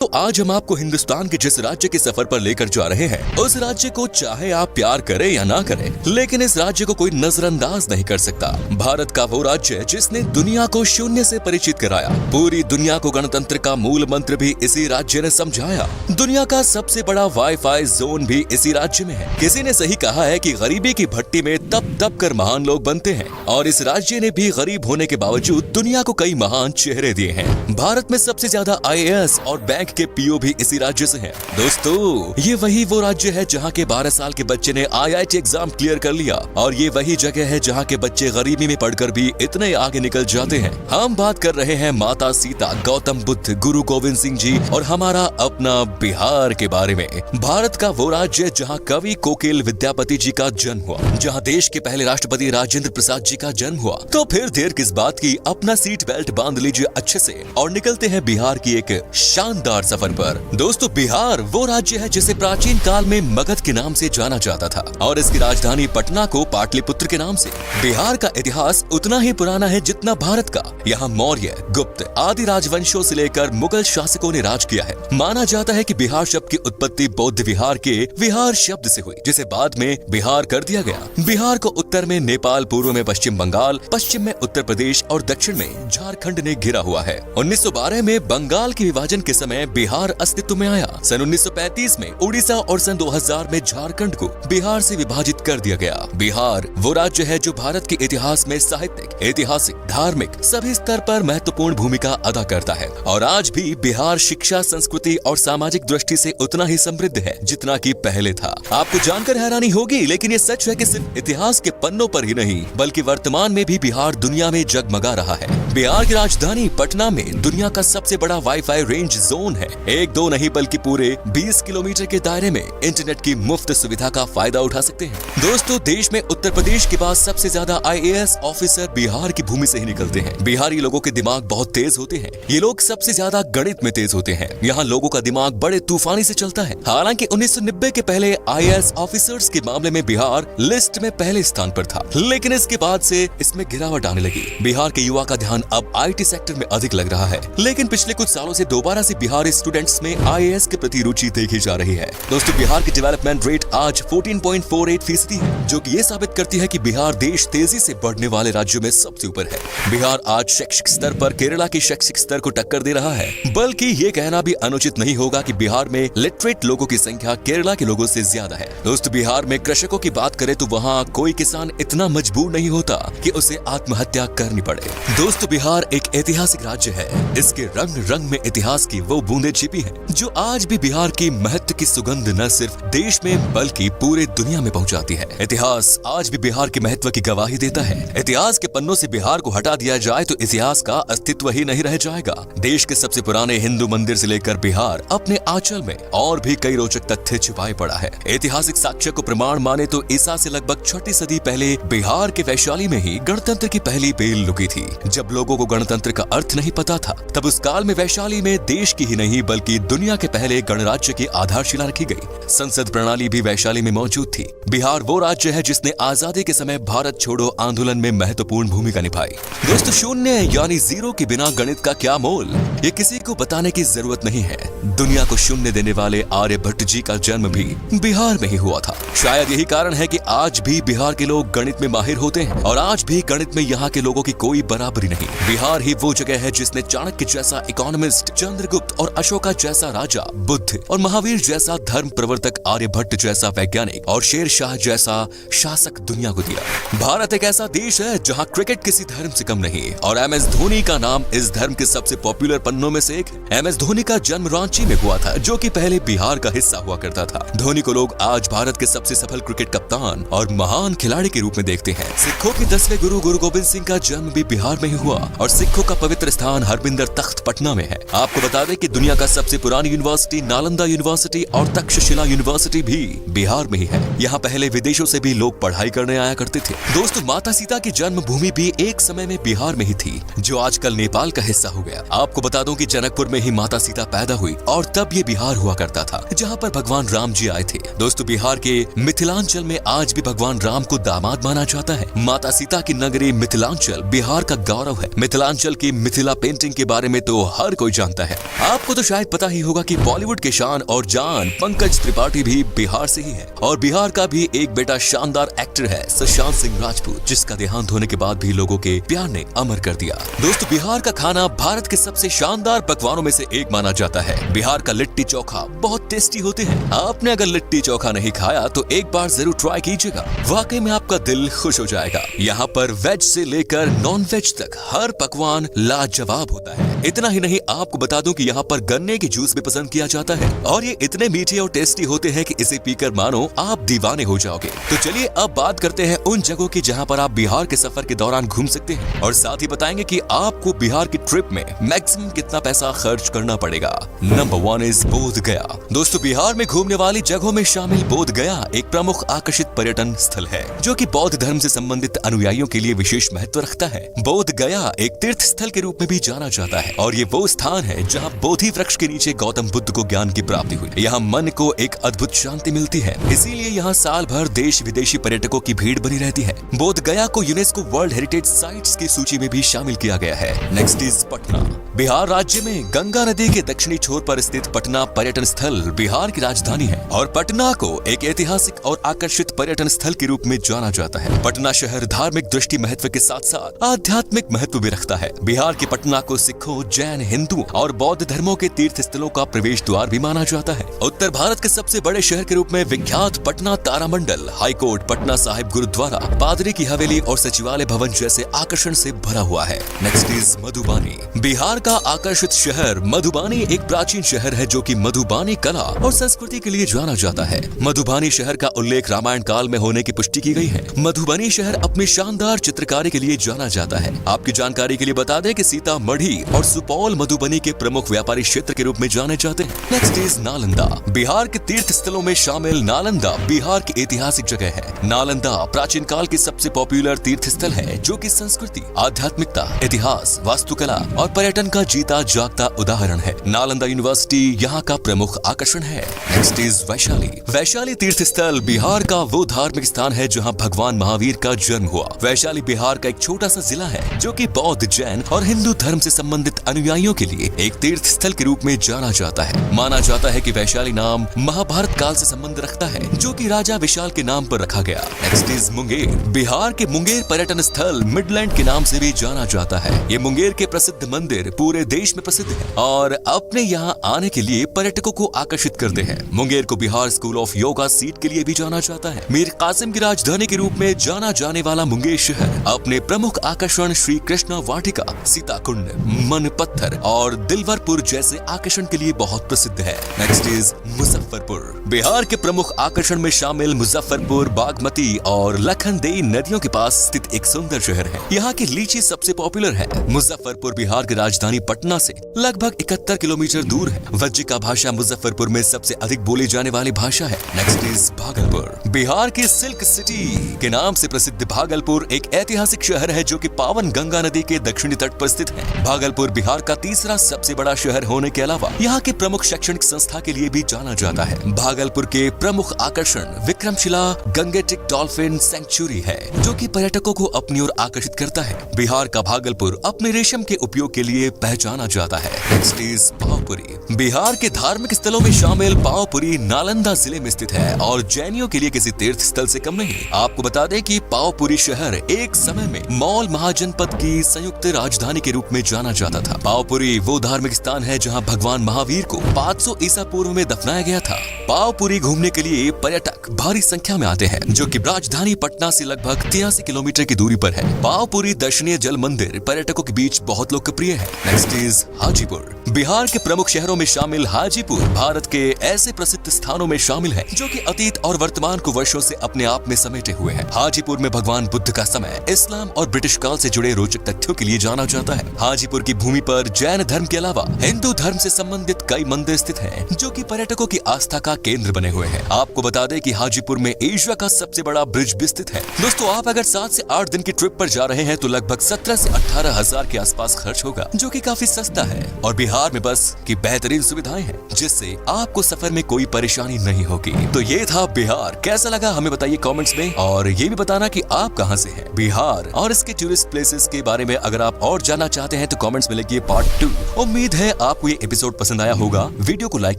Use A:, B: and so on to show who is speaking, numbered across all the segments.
A: तो आज हम आपको हिंदुस्तान के जिस राज्य के सफर पर लेकर जा रहे हैं, उस राज्य को चाहे आप प्यार करें या ना करें, लेकिन इस राज्य को कोई नजरअंदाज नहीं कर सकता। भारत का वो राज्य जिसने दुनिया को शून्य से परिचित कराया, पूरी दुनिया को गणतंत्र का मूल मंत्र भी इसी राज्य ने समझाया। दुनिया का सबसे बड़ा वाईफाई जोन भी इसी राज्य में है। किसी ने सही कहा है कि गरीबी की भट्टी में तप तप कर महान लोग बनते हैं, और इस राज्य ने भी गरीब होने के बावजूद दुनिया को कई महान चेहरे दिए हैं। भारत में सबसे ज्यादा IAS और बैंक के PO भी इसी राज्य से हैं। दोस्तों, ये वही वो राज्य है जहाँ के 12 साल के बच्चे ने IIT एग्जाम क्लियर कर लिया, और ये वही जगह है जहाँ के बच्चे गरीबी में पढ़कर भी इतने आगे निकल जाते हैं। हम बात कर रहे हैं माता सीता, गौतम बुद्ध, गुरु गोविंद सिंह जी और हमारा अपना बिहार के बारे में। भारत का वो राज्य जहाँ कवि कोकिल विद्यापति जी का जन्म हुआ, जहाँ देश के पहले राष्ट्रपति राजेंद्र प्रसाद जी का जन्म हुआ। तो फिर देर किस बात की, अपना सीट बेल्ट बांध लीजिए अच्छे से और निकलते हैं बिहार की एक शानदार सफर पर। दोस्तों, बिहार वो राज्य है जिसे प्राचीन काल में मगध के नाम से जाना जाता था, और इसकी राजधानी पटना को पाटलिपुत्र के नाम से। बिहार का इतिहास उतना ही पुराना है जितना भारत का। यहाँ मौर्य, गुप्त आदि राजवंशों से लेकर मुगल शासकों ने राज किया है। माना जाता है कि बिहार शब्द की उत्पत्ति बौद्ध विहार के विहार शब्द से हुई, जिसे बाद में बिहार कर दिया गया। बिहार को उत्तर में नेपाल, पूर्व में पश्चिम बंगाल, पश्चिम में उत्तर प्रदेश और दक्षिण में झारखंड ने घिरा हुआ है। 1912 में बंगाल के विभाजन के समय बिहार अस्तित्व में आया। सन 1935 में उड़ीसा और सन 2000 में झारखंड को बिहार से विभाजित कर दिया गया। बिहार वो राज्य है जो भारत के इतिहास में साहित्यिक, ऐतिहासिक, धार्मिक सभी स्तर पर महत्वपूर्ण भूमिका अदा करता है, और आज भी बिहार शिक्षा, संस्कृति और सामाजिक दृष्टि से उतना ही समृद्ध है जितना कि पहले था। आपको जानकर हैरानी होगी, लेकिन ये सच है कि सिर्फ इतिहास के पन्नों पर ही नहीं बल्कि वर्तमान में भी बिहार दुनिया में जगमगा रहा है। बिहार की राजधानी पटना में दुनिया का सबसे बड़ा वाईफाई रेंज जोन है। एक दो नहीं बल्कि पूरे 20 किलोमीटर के दायरे में इंटरनेट की मुफ्त सुविधा का फायदा उठा सकते हैं। दोस्तों, देश में उत्तर प्रदेश के बाद सबसे ज्यादा IAS ऑफिसर बिहार की भूमि से ही निकलते हैं। बिहारी लोगों के दिमाग बहुत तेज होते हैं। ये लोग सबसे ज्यादा गणित में तेज होते हैं। यहाँ लोगों का दिमाग बड़े तूफानी से चलता है। हालांकि 1990 के पहले IAS ऑफिसर्स के मामले में बिहार लिस्ट में पहले स्थान पर था, लेकिन इसके बाद से इसमें गिरावट आने लगी। बिहार के युवा का ध्यान अब IT सेक्टर में अधिक लग रहा है, लेकिन पिछले कुछ सालों से दोबारा से बिहारी स्टूडेंट्स में IAS के प्रति रुचि देखी जा रही है। दोस्तों, बिहार की डेवलपमेंट रेट आज 14.48% है, जो कि ये साबित करती है कि बिहार देश तेजी से बढ़ने वाले राज्यों में सबसे ऊपर है। बिहार आज शैक्षिक स्तर पर केरला के शैक्षिक स्तर को टक्कर दे रहा है, बल्कि ये कहना भी अनुचित नहीं होगा कि बिहार में लिटरेट लोगों की संख्या केरला के लोगों से ज्यादा है। दोस्तों, बिहार में कृषकों की बात करें तो वहाँ कोई किसान इतना मजबूर नहीं होता कि उसे आत्महत्या करनी पड़े। दोस्तों, बिहार एक ऐतिहासिक राज्य है। इसके रंग रंग में इतिहास की वो बूंदें छिपी हैं, जो आज भी बिहार की महत्व की सुगंध न सिर्फ देश में बल्कि पूरे दुनिया में पहुंचाती है। इतिहास आज भी बिहार के महत्व की गवाही देता है। इतिहास के पन्नों से बिहार को हटा दिया जाए तो इतिहास का अस्तित्व ही नहीं रह जाएगा। देश के सबसे पुराने हिंदू मंदिर से लेकर बिहार अपने आंचल में और भी कई रोचक तथ्य छिपाए पड़ा है। ऐतिहासिक साक्ष्य को प्रमाण माने तो ईसा से लगभग 6वीं सदी पहले बिहार के वैशाली में ही गणतंत्र की पहली बेल लुकी थी। जब लोगों को गणतंत्र का अर्थ नहीं पता था, तब उस काल में वैशाली में देश की ही नहीं बल्कि दुनिया के पहले गणराज्य की आधारशिला रखी गई। संसद प्रणाली भी वैशाली में मौजूद थी। बिहार वो राज्य है जिसने आजादी के समय भारत छोड़ो आंदोलन में महत्वपूर्ण भूमिका निभाई। दोस्तों, शून्य यानी जीरो के बिना गणित का क्या मोल, ये किसी को बताने की जरूरत नहीं है। दुनिया को शून्य देने वाले आर्यभट्ट जी का जन्म भी बिहार में ही हुआ था। शायद यही कारण है कि आज भी बिहार के लोग गणित में माहिर होते हैं, और आज भी गणित में यहाँ के लोगों की कोई बराबरी नहीं। बिहार ही वो जगह है जिसने चाणक्य जैसा इकोनॉमिस्ट, चंद्रगुप्त और अशोका जैसा राजा, बुद्ध और महावीर जैसा धर्म प्रवर्तक, आर्यभट्ट जैसा वैज्ञानिक और शेर शाह जैसा शासक दुनिया को दिया। भारत एक ऐसा देश है जहाँ क्रिकेट किसी धर्म से कम नहीं, और MS धोनी का नाम इस धर्म के सबसे पॉपुलर पन्नों में से एक। MS धोनी का जन्म रांची में हुआ था, जो कि पहले बिहार का हिस्सा हुआ करता था। धोनी को लोग आज भारत के सबसे सफल क्रिकेट कप्तान और महान खिलाड़ी के रूप में देखते हैं। सिखों के 10वें गुरु गुरु गोविंद सिंह का जन्म भी बिहार में ही हुआ, और सिखों का पवित्र स्थान हरमिंदर तख्त पटना में है। आपको बता दें कि दुनिया का सबसे पुरानी यूनिवर्सिटी नालंदा यूनिवर्सिटी और तक्षशिला यूनिवर्सिटी भी बिहार में ही है। यहाँ पहले विदेशों से भी लोग पढ़ाई करने आया करते थे। दोस्तों, माता सीता की जन्मभूमि भी एक समय में बिहार में ही थी, जो आजकल नेपाल का हिस्सा हो गया। आपको बता दूं कि जनकपुर में ही माता सीता पैदा हुई, और तब ये बिहार हुआ करता था, जहाँ पर भगवान राम जी आए थे। दोस्तों, बिहार के मिथिलांचल में आज भी भगवान राम को दामाद माना जाता है। माता सीता की नगरी मिथिलांचल बिहार का गौरव है। मिथिलांचल की मिथिला पेंटिंग के बारे में तो हर कोई जानता है। आपको तो शायद पता ही होगा कि बॉलीवुड के शान और जान पंकज त्रिपाठी भी बिहार से ही है और बिहार का भी एक बेटा शानदार एक्टर है सुशांत सिंह राजपूत, जिसका देहांत होने के बाद भी लोगों के प्यार ने अमर कर दिया। दोस्तों, बिहार का खाना भारत के सबसे शानदार पकवानों में से एक माना जाता है। बिहार का लिट्टी चोखा बहुत टेस्टी होते हैं। आपने अगर लिट्टी चोखा नहीं खाया तो एक बार जरूर ट्राई कीजिएगा, वाकई में आपका दिल खुश हो जाएगा। यहाँ पर वेज से लेकर नॉन वेज तक हर पकवान लाजवाब होता है। इतना ही नहीं, आपको बता दूं कि यहाँ पर गन्ने की जूस भी पसंद किया जाता है और ये इतने मीठे और टेस्टी होते हैं कि इसे पीकर मानो आप दीवाने हो जाओगे। तो चलिए अब बात करते हैं उन जगहों की जहाँ पर आप बिहार के सफर के दौरान घूम सकते हैं और साथ ही बताएंगे कि आपको बिहार की ट्रिप में मैक्सिमम कितना पैसा खर्च करना पड़ेगा। नंबर 1 इज बोध गया। दोस्तों, बिहार में घूमने वाली जगहों में शामिल बोध गया एक प्रमुख आकर्षित पर्यटन स्थल है जो कि बौद्ध धर्म से संबंधित अनुयायियों के लिए विशेष महत्व रखता है। बोध गया एक तीर्थ स्थल के रूप में भी जाना जाता है और ये वो स्थान है जहाँ बोधि वृक्ष के नीचे गौतम बुद्ध को ज्ञान की प्राप्ति हुई। यहाँ मन को एक अद्भुत शांति मिलती है, इसीलिए यहाँ साल भर देश विदेशी पर्यटकों की भीड़ बनी रहती है। बोध गया को यूनेस्को वर्ल्ड हेरिटेज साइट्स की सूची में भी शामिल किया गया है। Next is Patna. बिहार राज्य में गंगा नदी के दक्षिणी छोर पर स्थित पटना पर्यटन स्थल बिहार की राजधानी है और पटना को एक ऐतिहासिक और आकर्षित पर्यटन स्थल के रूप में जाना जाता है। पटना शहर धार्मिक दृष्टि महत्व के साथ साथ आध्यात्मिक महत्व भी रखता है। बिहार के पटना को सिखों, जैन, हिंदू और बौद्ध धर्मों के तीर्थ स्थलों का प्रवेश द्वार भी माना जाता है। उत्तर भारत के सबसे बड़े शहर के रूप में विख्यात पटना तारामंडल, हाईकोर्ट, पटना साहिब गुरुद्वारा, पादरी की हवेली और सचिवालय भवन जैसे आकर्षण से भरा हुआ है। Next is Madhubani. बिहार का आकर्षित शहर मधुबानी एक प्राचीन शहर है जो कि मधुबानी कला और संस्कृति के लिए जाना जाता है। मधुबानी शहर का उल्लेख रामायण काल में होने की पुष्टि की गई है। मधुबनी शहर अपनी शानदार चित्रकारी के लिए जाना जाता है। आपकी जानकारी के लिए बता दें कि सीतामढ़ी और सुपौल मधुबनी के प्रमुख व्यापारी क्षेत्र के रूप में जाने जाते हैं। Next is Nalanda. बिहार के तीर्थ स्थलों में शामिल नालंदा बिहार की ऐतिहासिक जगह है। नालंदा प्राचीन काल की सबसे पॉपुलर तीर्थ स्थल है जो कि संस्कृति, आध्यात्मिकता, इतिहास, वास्तुकला और पर्यटन का जीता जागता उदाहरण है। नालंदा यूनिवर्सिटी यहाँ का प्रमुख आकर्षण है। Next is Vaishali. वैशाली तीर्थ स्थल बिहार का वो धार्मिक स्थान है जहाँ भगवान महावीर का जन्म हुआ। वैशाली बिहार का एक छोटा सा जिला है जो कि बौद्ध, जैन और हिंदू धर्म से संबंधित अनुयायियों के लिए एक तीर्थ स्थल के रूप में जाना जाता है। माना जाता है कि वैशाली नाम महाभारत काल से संबंध रखता है जो कि राजा विशाल के नाम पर रखा गया। Next is Munger. बिहार के मुंगेर पर्यटन स्थल मिडलैंड के नाम से भी जाना जाता है। ये मुंगेर के प्रसिद्ध मंदिर पूरे देश में प्रसिद्ध है और अपने यहाँ आने के लिए पर्यटकों को आकर्षित करते हैं। मुंगेर को Bihar school of yoga seat के लिए भी जाना जाता है। मीर कासिम की राजधानी के रूप में जाना जाने वाला मुंगेर शहर अपने प्रमुख आकर्षण श्री कृष्ण वाटिका, सीता कुंड, मन पत्थर और दिलवरपुर जैसे आकर्षण के लिए बहुत प्रसिद्ध है। Next is Muzaffarpur. बिहार के प्रमुख आकर्षण में शामिल मुजफ्फरपुर बागमती और लखनदेई नदियों के पास स्थित एक सुंदर शहर है। यहाँ की लीची सबसे पॉपुलर है। मुजफ्फरपुर बिहार की राजधानी पटना से लगभग 71 किलोमीटर दूर है। वज्जिका भाषा मुजफ्फरपुर में सबसे अधिक बोली जाने वाली भाषा है। Next is Bhagalpur. बिहार की सिल्क सिटी के नाम से प्रसिद्ध भागलपुर एक ऐतिहासिक शहर है जो कि पावन गंगा नदी के दक्षिणी तट पर स्थित है। भागलपुर बिहार का तीसरा सबसे बड़ा शहर होने के अलावा यहाँ के प्रमुख शैक्षणिक संस्था के लिए भी जाना जाता है। भागलपुर के प्रमुख आकर्षण विक्रमशिला गंगेटिक डॉल्फिन सेंचुरी है जो कि पर्यटकों को अपनी ओर आकर्षित करता है। बिहार का भागलपुर अपने रेशम के उपयोग के लिए पहचाना जाता है। Next is Pawapuri. बिहार के धार्मिक स्थलों में शामिल पावपुरी नालंदा जिले में स्थित है और जैनियों के लिए किसी तीर्थ स्थल से कम नहीं। आपको बता दें कि पावपुरी शहर एक समय में मौल महाजनपद की संयुक्त राजधानी के रूप में जाना जाता था। पावपुरी वो धार्मिक स्थान है जहां भगवान महावीर को 500 ईसा पूर्व में दफनाया गया था। पावपुरी घूमने के लिए पर्यटक भारी संख्या में आते हैं जो कि राजधानी पटना से लगभग 83 किलोमीटर की दूरी पर है। पावपुरी दर्शनीय जल मंदिर पर्यटकों के बीच बहुत लोकप्रिय है। Next is Hajipur. बिहार के प्रमुख शहरों में शामिल हाजीपुर भारत के ऐसे प्रसिद्ध स्थानों में शामिल है जो कि अतीत और वर्तमान को वर्षों से अपने आप में समेटे हुए हैं। हाजीपुर में भगवान बुद्ध का समय, इस्लाम और ब्रिटिश काल से जुड़े रोचक तथ्यों के लिए जाना जाता है। हाजीपुर की भूमि पर जैन धर्म के अलावा हिंदू धर्म से संबंधित कई मंदिर स्थित हैं जो कि पर्यटकों की आस्था का केंद्र बने हुए हैं। आपको बता दें कि हाजीपुर में एशिया का सबसे बड़ा ब्रिज भी स्थित है। दोस्तों, आप अगर 7 से 8 दिन की ट्रिप पर जा रहे हैं तो लगभग 17 से 18 हजार के आसपास खर्च होगा जो कि काफी सस्ता है। और बिहार बिहार में बस की बेहतरीन सुविधाएं हैं जिससे आपको सफर में कोई परेशानी नहीं होगी। तो ये था बिहार। कैसा लगा हमें बताइए कमेंट्स में, और ये भी बताना कि आप कहां से हैं। बिहार और इसके टूरिस्ट प्लेसेस के बारे में अगर आप और जानना चाहते हैं तो कमेंट्स में लिखिए पार्ट 2। उम्मीद है आपको ये एपिसोड पसंद आया होगा। वीडियो को लाइक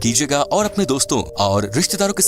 A: कीजिएगा और अपने दोस्तों और रिश्तेदारों के